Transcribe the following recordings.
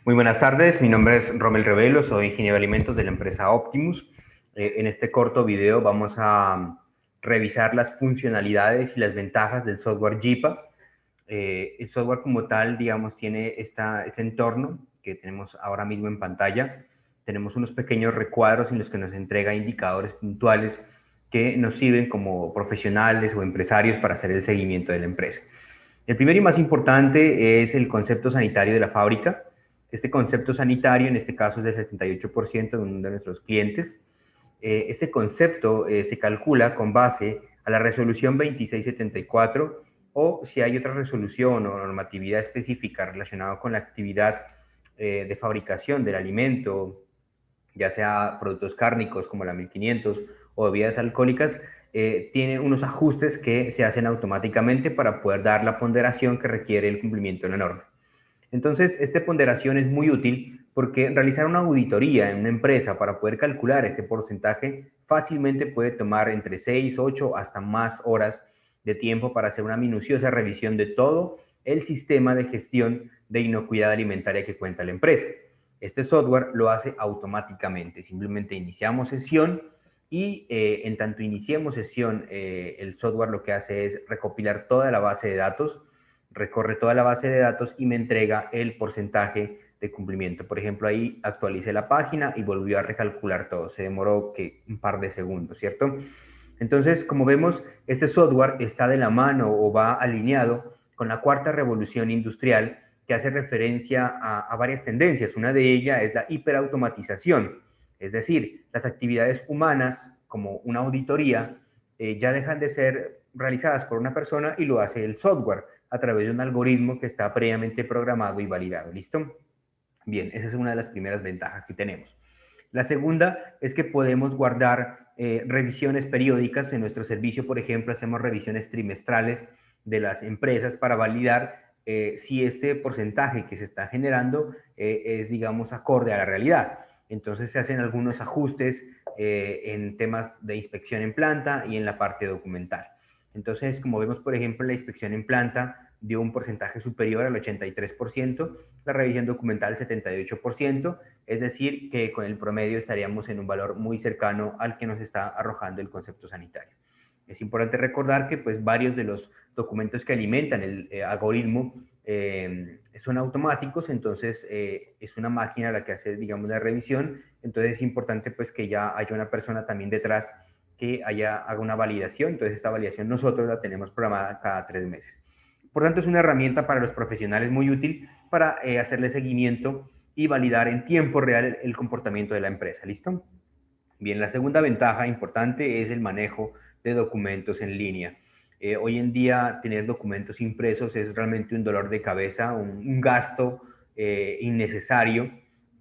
Muy buenas tardes, mi nombre es Romel Revelo, soy ingeniero de alimentos de la empresa Optimus. En este corto video vamos a revisar las funcionalidades y las ventajas del software JIPA. El software como tal, digamos, tiene este entorno que tenemos ahora mismo en pantalla. Tenemos unos pequeños recuadros en los que nos entrega indicadores puntuales que nos sirven como profesionales o empresarios para hacer el seguimiento de la empresa. El primero y más importante es el concepto sanitario de la fábrica. Este concepto sanitario, en este caso, es del 78% de uno de nuestros clientes. Este concepto se calcula con base a la resolución 2674 o si hay otra resolución o normatividad específica relacionada con la actividad de fabricación del alimento, ya sea productos cárnicos como la 1500 o bebidas alcohólicas, tiene unos ajustes que se hacen automáticamente para poder dar la ponderación que requiere el cumplimiento de la norma. Entonces, esta ponderación es muy útil porque realizar una auditoría en una empresa para poder calcular este porcentaje fácilmente puede tomar entre 6, 8 hasta más horas de tiempo para hacer una minuciosa revisión de todo el sistema de gestión de inocuidad alimentaria que cuenta la empresa. Este software lo hace automáticamente. Simplemente iniciamos sesión y en tanto iniciemos sesión, el software lo que hace es recopilar toda la base de datos, recorre toda la base de datos y me entrega el porcentaje de cumplimiento. Por ejemplo, ahí actualicé la página y volvió a recalcular todo. Se demoró que un par de segundos, ¿cierto? Entonces, como vemos, este software está de la mano o va alineado con la cuarta revolución industrial que hace referencia a varias tendencias. Una de ellas es la hiperautomatización, es decir, las actividades humanas como una auditoría ya dejan de ser realizadas por una persona y lo hace el software a través de un algoritmo que está previamente programado y validado. ¿Listo? Bien, esa es una de las primeras ventajas que tenemos. La segunda es que podemos guardar revisiones periódicas en nuestro servicio. Por ejemplo, hacemos revisiones trimestrales de las empresas para validar si este porcentaje que se está generando es, digamos, acorde a la realidad. Entonces se hacen algunos ajustes en temas de inspección en planta y en la parte documental. Entonces, como vemos, por ejemplo, la inspección en planta dio un porcentaje superior al 83%, la revisión documental 78%, es decir, que con el promedio estaríamos en un valor muy cercano al que nos está arrojando el concepto sanitario. Es importante recordar que pues, varios de los documentos que alimentan el algoritmo son automáticos, entonces es una máquina la que hace, digamos, la revisión, entonces es importante pues que ya haya una persona también detrás que haga una validación, entonces esta validación nosotros la tenemos programada cada 3 meses. Por tanto, es una herramienta para los profesionales muy útil para hacerle seguimiento y validar en tiempo real el comportamiento de la empresa. ¿Listo? Bien, la segunda ventaja importante es el manejo de documentos en línea. Hoy en día tener documentos impresos es realmente un dolor de cabeza, un gasto innecesario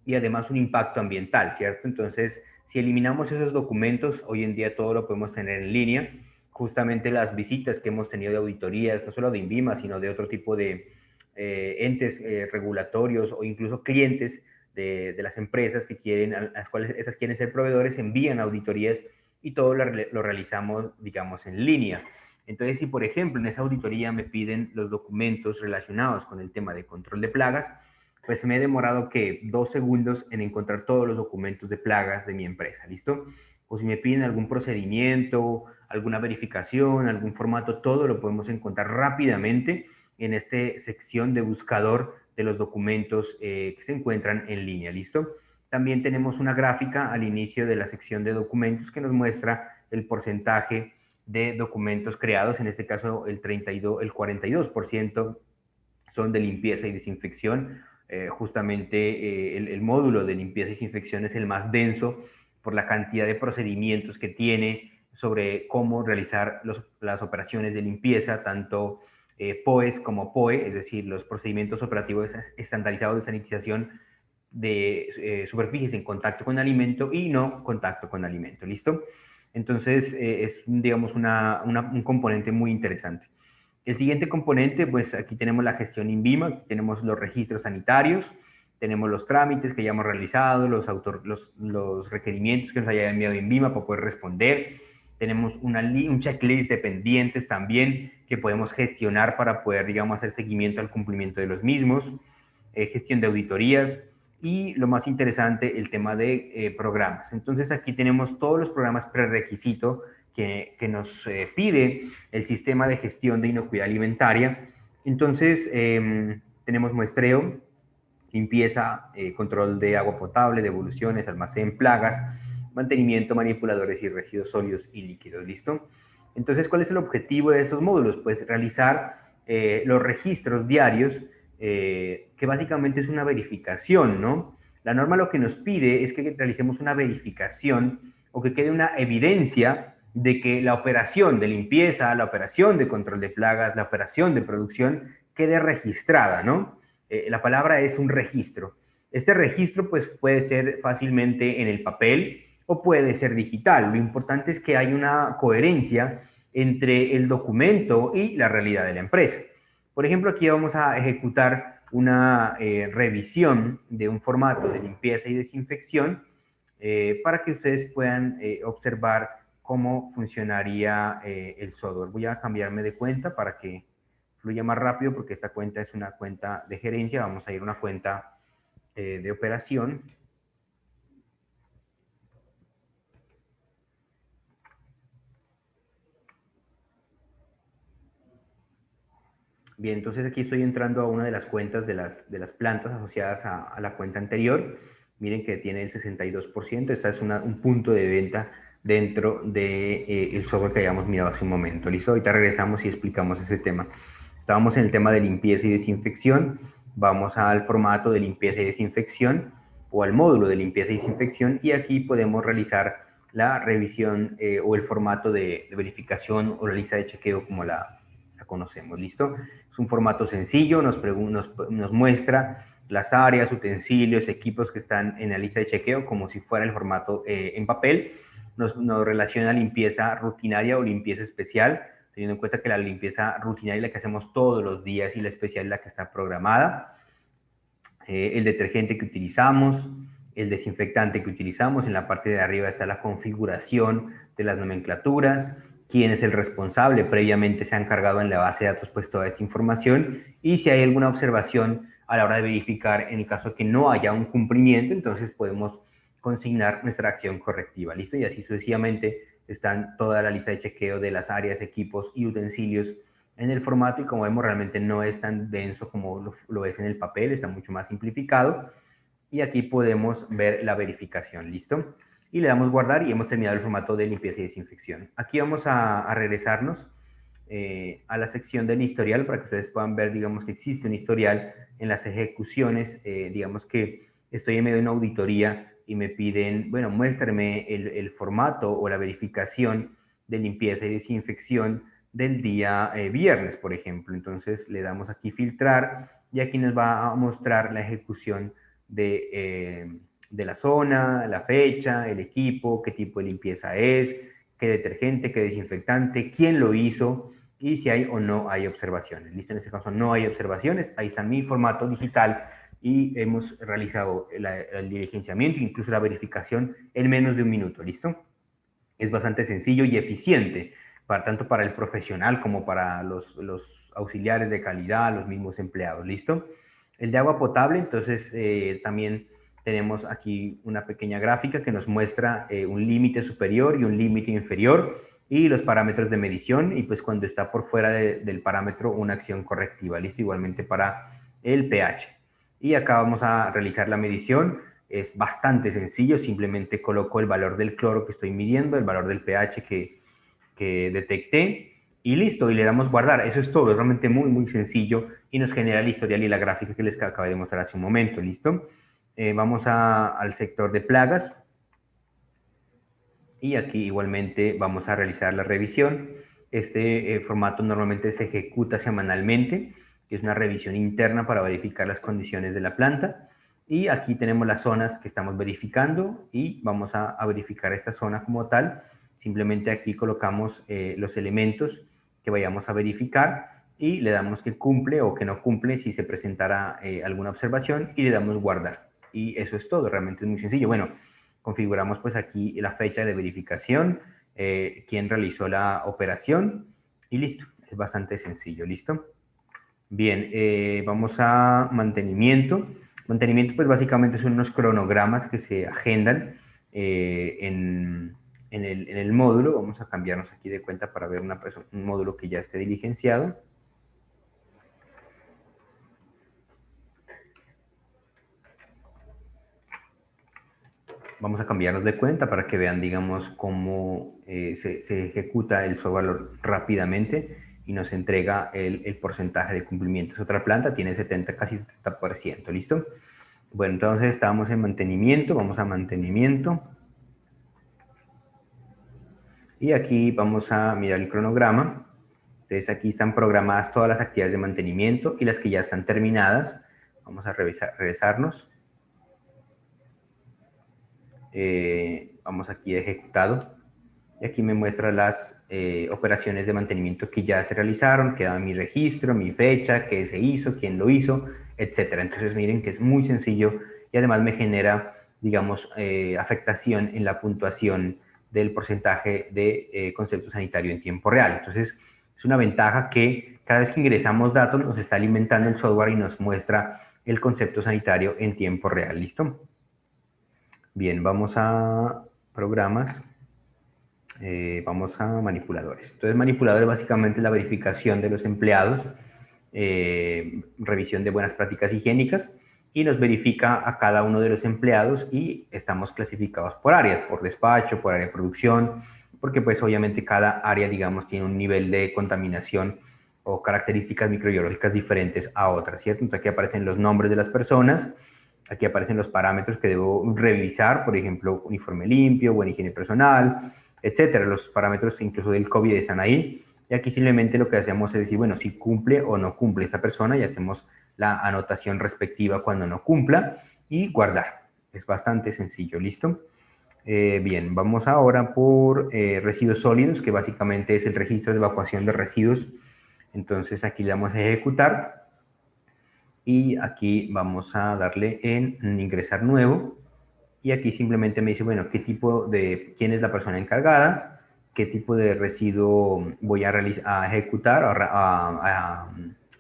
y además un impacto ambiental, ¿cierto? Entonces, si eliminamos esos documentos, hoy en día todo lo podemos tener en línea. Justamente las visitas que hemos tenido de auditorías, no solo de INVIMA, sino de otro tipo de entes regulatorios o incluso clientes de las empresas que quieren, a las cuales esas quieren ser proveedores, envían auditorías y todo lo realizamos, digamos, en línea. Entonces, si por ejemplo en esa auditoría me piden los documentos relacionados con el tema de control de plagas, pues me he demorado que 2 segundos en encontrar todos los documentos de plagas de mi empresa, ¿listo? O si me piden algún procedimiento, alguna verificación, algún formato, todo lo podemos encontrar rápidamente en esta sección de buscador de los documentos que se encuentran en línea, ¿listo? También tenemos una gráfica al inicio de la sección de documentos que nos muestra el porcentaje de documentos creados, en este caso el 42% son de limpieza y desinfección. Justamente el módulo de limpieza y desinfección es el más denso por la cantidad de procedimientos que tiene sobre cómo realizar las operaciones de limpieza, tanto POES como POE, es decir, los procedimientos operativos estandarizados de sanitización de superficies en contacto con alimento y no contacto con alimento, ¿listo? Entonces, es, digamos, un componente muy interesante. El siguiente componente, pues aquí tenemos la gestión INVIMA, tenemos los registros sanitarios, tenemos los trámites que ya hemos realizado, los requerimientos que nos haya enviado INVIMA para poder responder. Tenemos un checklist de pendientes también que podemos gestionar para poder, digamos, hacer seguimiento al cumplimiento de los mismos. Gestión de auditorías. y lo más interesante, el tema de programas. Entonces aquí tenemos todos los programas prerequisito que nos pide el sistema de gestión de inocuidad alimentaria. Entonces tenemos muestreo, limpieza, control de agua potable, devoluciones, almacén, plagas, mantenimiento, manipuladores y residuos sólidos y líquidos. ¿Listo? Entonces, ¿cuál es el objetivo de estos módulos? Pues realizar los registros diarios, que básicamente es una verificación, ¿no? La norma lo que nos pide es que realicemos una verificación o que quede una evidencia de que la operación de limpieza, la operación de control de plagas, la operación de producción quede registrada, ¿no? La palabra es un registro. Este registro pues puede ser fácilmente en el papel o puede ser digital. Lo importante es que hay una coherencia entre el documento y la realidad de la empresa. Por ejemplo, aquí vamos a ejecutar una revisión de un formato de limpieza y desinfección para que ustedes puedan observar cómo funcionaría el software. Voy a cambiarme de cuenta para que fluya más rápido porque esta cuenta es una cuenta de gerencia. Vamos a ir a una cuenta de operación. Bien, entonces aquí estoy entrando a una de las cuentas de las plantas asociadas a la cuenta anterior. Miren que tiene el 62%. Esta es un punto de venta dentro del de, software que habíamos mirado hace un momento. ¿Listo? Ahorita regresamos y explicamos ese tema. Estábamos en el tema de limpieza y desinfección. Vamos al formato de limpieza y desinfección o al módulo de limpieza y desinfección y aquí podemos realizar la revisión o el formato de verificación o la lista de chequeo como la conocemos. ¿Listo? Es un formato sencillo, nos muestra las áreas, utensilios, equipos que están en la lista de chequeo como si fuera el formato en papel. Nos relaciona limpieza rutinaria o limpieza especial, teniendo en cuenta que la limpieza rutinaria es la que hacemos todos los días y la especial es la que está programada. El detergente que utilizamos, el desinfectante que utilizamos. En la parte de arriba está la configuración de las nomenclaturas, quién es el responsable, previamente se ha encargado en la base de datos pues toda esta información y si hay alguna observación a la hora de verificar en el caso de que no haya un cumplimiento, entonces podemos consignar nuestra acción correctiva, ¿listo? Y así sucesivamente están toda la lista de chequeo de las áreas, equipos y utensilios en el formato y como vemos realmente no es tan denso como lo es en el papel, está mucho más simplificado y aquí podemos ver la verificación, ¿listo? Y le damos guardar y hemos terminado el formato de limpieza y desinfección. Aquí vamos a regresarnos a la sección del historial para que ustedes puedan ver, digamos, que existe un historial en las ejecuciones, digamos que estoy en medio de una auditoría y me piden, bueno, muéstrame el formato o la verificación de limpieza y desinfección del día viernes, por ejemplo. Entonces le damos aquí filtrar y aquí nos va a mostrar la ejecución de la zona, la fecha, el equipo, qué tipo de limpieza es, qué detergente, qué desinfectante, quién lo hizo y si hay o no hay observaciones. Listo, en este caso no hay observaciones, ahí está mi formato digital y hemos realizado el diligenciamiento, incluso la verificación en menos de un minuto, ¿listo? Es bastante sencillo y eficiente, tanto para el profesional como para los auxiliares de calidad, los mismos empleados, ¿listo? El de agua potable, entonces también tenemos aquí una pequeña gráfica que nos muestra un límite superior y un límite inferior y los parámetros de medición y pues cuando está por fuera del parámetro una acción correctiva, ¿listo? Igualmente para el pH. Y acá vamos a realizar la medición. Es bastante sencillo, simplemente coloco el valor del cloro que estoy midiendo, el valor del pH que detecté y listo, y le damos guardar. Eso es todo, es realmente muy, muy sencillo y nos genera el historial y la gráfica que les acabé de mostrar hace un momento, ¿listo? Vamos al sector de plagas y aquí igualmente vamos a realizar la revisión. Este formato normalmente se ejecuta semanalmente, que es una revisión interna para verificar las condiciones de la planta. Y aquí tenemos las zonas que estamos verificando y vamos a verificar esta zona como tal. Simplemente aquí colocamos los elementos que vayamos a verificar y le damos que cumple o que no cumple si se presentara alguna observación y le damos guardar. Y eso es todo, realmente es muy sencillo. Bueno, configuramos pues aquí la fecha de verificación, quién realizó la operación y listo. Es bastante sencillo, ¿listo? Bien, vamos a mantenimiento. Mantenimiento, pues básicamente son unos cronogramas que se agendan en el módulo. Vamos a cambiarnos aquí de cuenta para ver un módulo que ya esté diligenciado. Vamos a cambiarnos de cuenta para que vean, digamos, cómo se ejecuta el software rápidamente y nos entrega el porcentaje de cumplimiento. Es otra planta, tiene 70, casi 70%, ¿listo? Bueno, entonces estamos en mantenimiento, vamos a mantenimiento. Y aquí vamos a mirar el cronograma. Entonces aquí están programadas todas las actividades de mantenimiento y las que ya están terminadas. Vamos a regresarnos. Vamos aquí a ejecutado. Y aquí me muestra las operaciones de mantenimiento que ya se realizaron, queda mi registro, mi fecha, qué se hizo, quién lo hizo, etcétera. Entonces miren que es muy sencillo y además me genera, digamos, afectación en la puntuación del porcentaje de concepto sanitario en tiempo real. Entonces es una ventaja que cada vez que ingresamos datos nos está alimentando el software y nos muestra el concepto sanitario en tiempo real. ¿Listo? Bien, vamos a programas. Vamos a manipuladores. Entonces, manipuladores básicamente es la verificación de los empleados, revisión de buenas prácticas higiénicas, y nos verifica a cada uno de los empleados y estamos clasificados por áreas, por despacho, por área de producción, porque pues obviamente cada área, digamos, tiene un nivel de contaminación o características microbiológicas diferentes a otras, ¿cierto? Entonces aquí aparecen los nombres de las personas, aquí aparecen los parámetros que debo revisar, por ejemplo, uniforme limpio, buena higiene personal, etcétera, los parámetros incluso del COVID están ahí, y aquí simplemente lo que hacemos es decir, bueno, si cumple o no cumple esta persona, y hacemos la anotación respectiva cuando no cumpla, y guardar. Es bastante sencillo, ¿listo? Bien, vamos ahora por residuos sólidos, que básicamente es el registro de evacuación de residuos. Entonces aquí le damos a ejecutar, y aquí vamos a darle en ingresar nuevo, y aquí simplemente me dice, bueno, quién es la persona encargada, qué tipo de residuo voy a ejecutar, a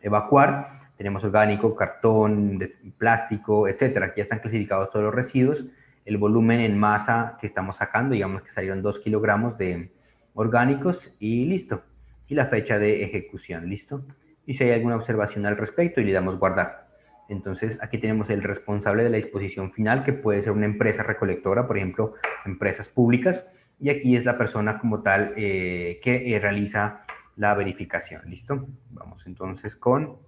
evacuar. Tenemos orgánico, cartón, plástico, etcétera. Aquí ya están clasificados todos los residuos, el volumen en masa que estamos sacando, digamos que salieron 2 kilogramos de orgánicos y listo. Y la fecha de ejecución, listo. Y si hay alguna observación al respecto, y le damos guardar. Entonces, aquí tenemos el responsable de la disposición final, que puede ser una empresa recolectora, por ejemplo, empresas públicas, y aquí es la persona como tal que realiza la verificación. ¿Listo? Vamos entonces con...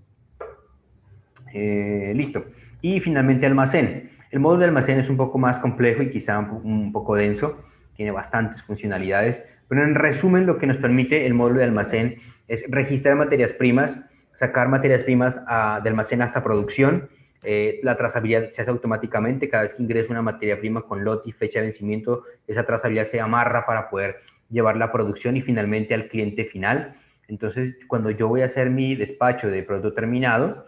listo. Y finalmente almacén. El módulo de almacén es un poco más complejo y quizá un poco denso, tiene bastantes funcionalidades, pero en resumen lo que nos permite el módulo de almacén es registrar materias primas, sacar materias primas de almacén hasta producción. La trazabilidad se hace automáticamente. Cada vez que ingresa una materia prima con lote y fecha de vencimiento, esa trazabilidad se amarra para poder llevarla a producción y finalmente al cliente final. Entonces, cuando yo voy a hacer mi despacho de producto terminado,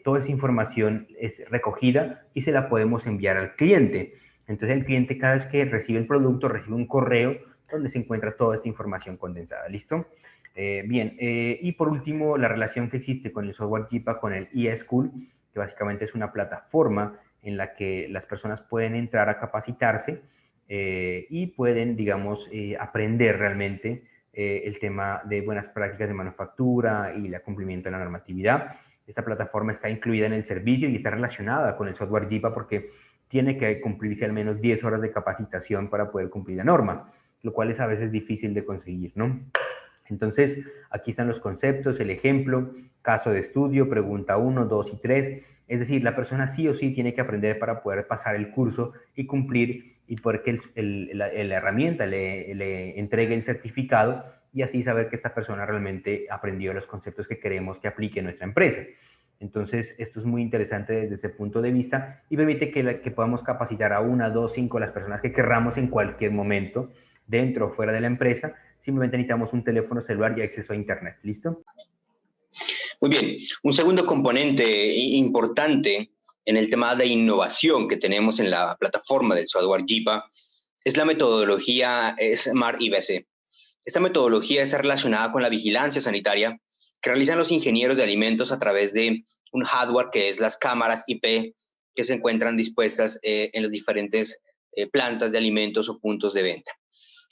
toda esa información es recogida y se la podemos enviar al cliente. Entonces el cliente, cada vez que recibe el producto, recibe un correo donde se encuentra toda esta información condensada. ¿Listo? Bien, y por último, la relación que existe con el software JIPA, con el eSchool, que básicamente es una plataforma en la que las personas pueden entrar a capacitarse y pueden, digamos, aprender realmente el tema de buenas prácticas de manufactura y el cumplimiento de la normatividad. Esta plataforma está incluida en el servicio y está relacionada con el software JIPA porque tiene que cumplirse al menos 10 horas de capacitación para poder cumplir la norma, lo cual es a veces difícil de conseguir, ¿no? Entonces, aquí están los conceptos, el ejemplo, caso de estudio, pregunta 1, 2 y 3. Es decir, la persona sí o sí tiene que aprender para poder pasar el curso y cumplir, y poder que la herramienta le entregue el certificado, y así saber que esta persona realmente aprendió los conceptos que queremos que aplique en nuestra empresa. Entonces, esto es muy interesante desde ese punto de vista y permite que podamos capacitar a 1, 2, 5 las personas que querramos en cualquier momento, dentro o fuera de la empresa. Simplemente necesitamos un teléfono celular y acceso a Internet. ¿Listo? Muy bien. Un segundo componente importante en el tema de innovación que tenemos en la plataforma del software JIPA es la metodología Smart IBC. Esta metodología está relacionada con la vigilancia sanitaria que realizan los ingenieros de alimentos a través de un hardware que es las cámaras IP que se encuentran dispuestas en las diferentes plantas de alimentos o puntos de venta.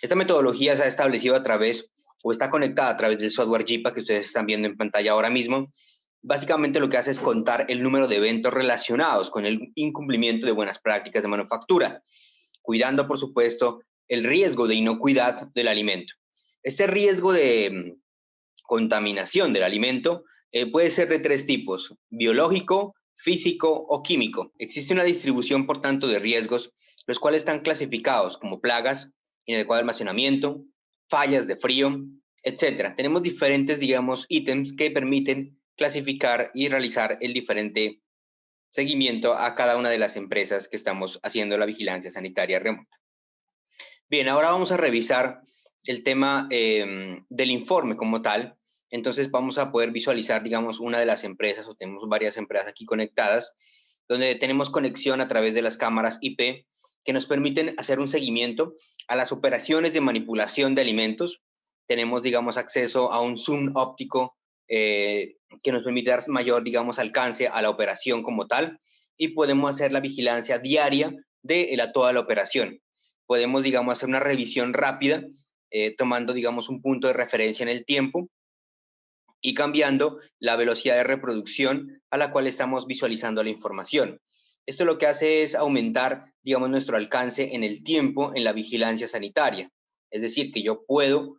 Esta metodología se ha establecido a través o está conectada a través del software JIPA que ustedes están viendo en pantalla ahora mismo. Básicamente lo que hace es contar el número de eventos relacionados con el incumplimiento de buenas prácticas de manufactura, cuidando, por supuesto, el riesgo de inocuidad del alimento. Este riesgo de contaminación del alimento puede ser de tres tipos: biológico, físico o químico. Existe una distribución, por tanto, de riesgos, los cuales están clasificados como plagas, inadecuado almacenamiento, fallas de frío, etcétera. Tenemos diferentes, digamos, ítems que permiten clasificar y realizar el diferente seguimiento a cada una de las empresas que estamos haciendo la vigilancia sanitaria remota. Bien, ahora vamos a revisar el tema del informe como tal. Entonces vamos a poder visualizar, digamos, una de las empresas, o tenemos varias empresas aquí conectadas, donde tenemos conexión a través de las cámaras IP que nos permiten hacer un seguimiento a las operaciones de manipulación de alimentos. Tenemos, digamos, acceso a un zoom óptico que nos permite dar mayor, digamos, alcance a la operación como tal, y podemos hacer la vigilancia diaria de toda la operación. Podemos, digamos, hacer una revisión rápida, tomando, digamos, un punto de referencia en el tiempo y cambiando la velocidad de reproducción a la cual estamos visualizando la información. Esto lo que hace es aumentar, digamos, nuestro alcance en el tiempo en la vigilancia sanitaria. Es decir, que yo puedo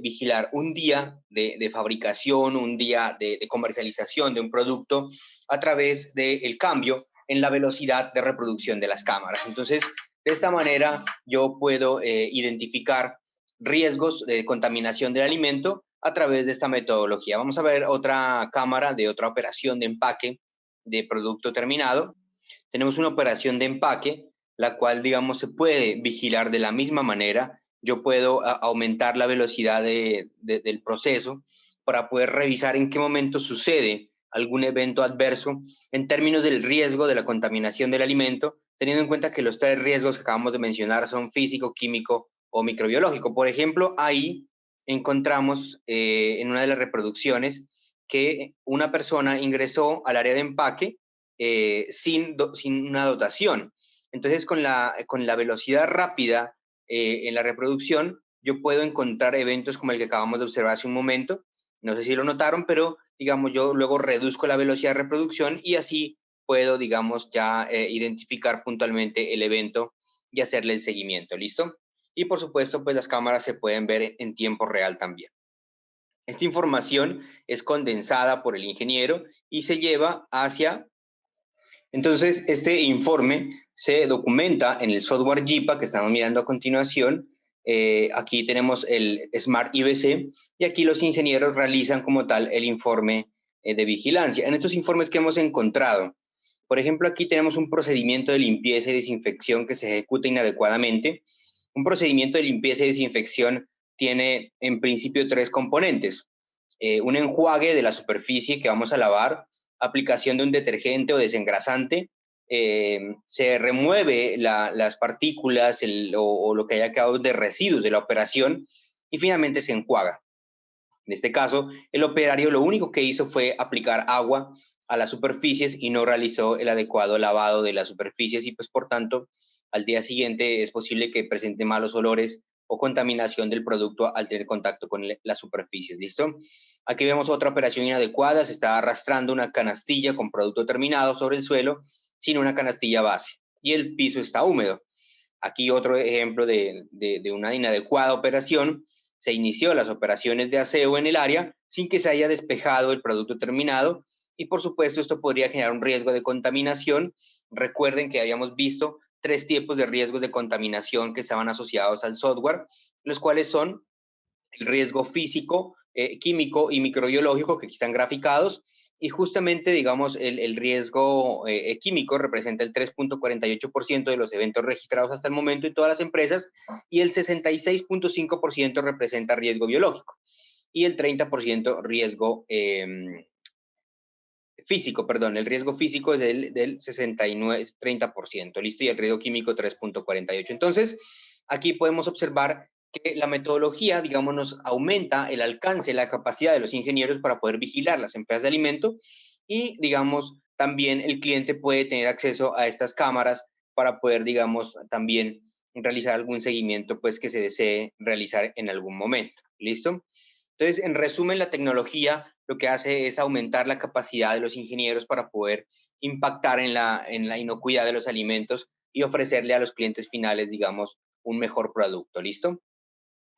vigilar un día de fabricación, un día de comercialización de un producto a través del cambio en la velocidad de reproducción de las cámaras. Entonces, de esta manera yo puedo identificar riesgos de contaminación del alimento a través de esta metodología. Vamos a ver otra cámara de otra operación de empaque de producto terminado. Tenemos una operación de empaque, la cual, digamos, se puede vigilar de la misma manera. Yo puedo aumentar la velocidad del proceso para poder revisar en qué momento sucede algún evento adverso en términos del riesgo de la contaminación del alimento, teniendo en cuenta que los tres riesgos que acabamos de mencionar son físico, químico o microbiológico. Por ejemplo, ahí encontramos en una de las reproducciones que una persona ingresó al área de empaque sin una dotación. Entonces, con la velocidad rápida en la reproducción, yo puedo encontrar eventos como el que acabamos de observar hace un momento. No sé si lo notaron, pero, digamos, yo luego reduzco la velocidad de reproducción y así puedo, digamos, ya identificar puntualmente el evento y hacerle el seguimiento. ¿Listo? Y, por supuesto, pues las cámaras se pueden ver en tiempo real también. Esta información es condensada por el ingeniero y se lleva hacia... Entonces, este informe se documenta en el software JIPA que estamos mirando a continuación. Aquí tenemos el Smart IBC y aquí los ingenieros realizan como tal el informe de vigilancia. En estos informes que hemos encontrado, por ejemplo, aquí tenemos un procedimiento de limpieza y desinfección que se ejecuta inadecuadamente. Un procedimiento de limpieza y desinfección tiene en principio tres componentes. Un enjuague de la superficie que vamos a lavar, aplicación de un detergente o desengrasante, se remueve las partículas o lo que haya quedado de residuos de la operación y finalmente se enjuaga. En este caso, el operario lo único que hizo fue aplicar agua a las superficies y no realizó el adecuado lavado de las superficies y pues por tanto al día siguiente es posible que presente malos olores o contaminación del producto al tener contacto con las superficies. ¿Listo? Aquí vemos otra operación inadecuada, se está arrastrando una canastilla con producto terminado sobre el suelo sin una canastilla base y el piso está húmedo. Aquí otro ejemplo de una inadecuada operación. Se inició las operaciones de aseo en el área sin que se haya despejado el producto terminado y por supuesto esto podría generar un riesgo de contaminación. Recuerden que habíamos visto tres tipos de riesgos de contaminación que estaban asociados al software, los cuales son el riesgo físico, químico y microbiológico, que aquí están graficados, y justamente, digamos, el riesgo químico representa el 3.48% de los eventos registrados hasta el momento en todas las empresas, y el 66.5% representa riesgo biológico, y el 30% riesgo físico, perdón, el riesgo físico es del 69, 30%, ¿listo? Y el riesgo químico 3.48%. Entonces, aquí podemos observar que la metodología, digamos, nos aumenta el alcance, la capacidad de los ingenieros para poder vigilar las empresas de alimento y, digamos, también el cliente puede tener acceso a estas cámaras para poder, digamos, también realizar algún seguimiento, pues, que se desee realizar en algún momento. ¿Listo? Entonces, en resumen, la tecnología lo que hace es aumentar la capacidad de los ingenieros para poder impactar en la inocuidad de los alimentos y ofrecerle a los clientes finales, digamos, un mejor producto. ¿Listo?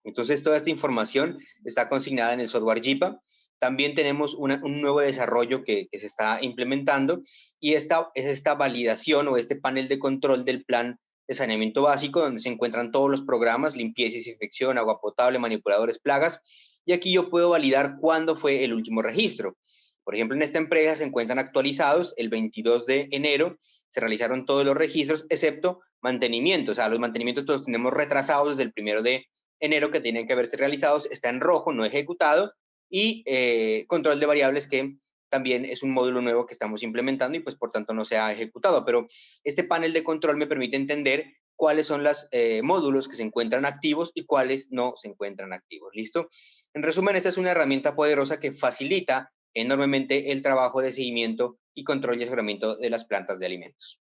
Entonces, toda esta información está consignada en el software JIPA. También tenemos un nuevo desarrollo que se está implementando y esta es esta validación o este panel de control del plan de saneamiento básico, donde se encuentran todos los programas, limpieza y desinfección, agua potable, manipuladores, plagas. Y aquí yo puedo validar cuándo fue el último registro. Por ejemplo, en esta empresa se encuentran actualizados el 22 de enero, se realizaron todos los registros, excepto mantenimiento. O sea, los mantenimientos los tenemos retrasados desde el 1 de enero que tienen que haberse realizados, está en rojo, no ejecutado, y control de variables que también es un módulo nuevo que estamos implementando y pues por tanto no se ha ejecutado, pero este panel de control me permite entender cuáles son los módulos que se encuentran activos y cuáles no se encuentran activos. ¿Listo? En resumen, esta es una herramienta poderosa que facilita enormemente el trabajo de seguimiento y control y aseguramiento de las plantas de alimentos.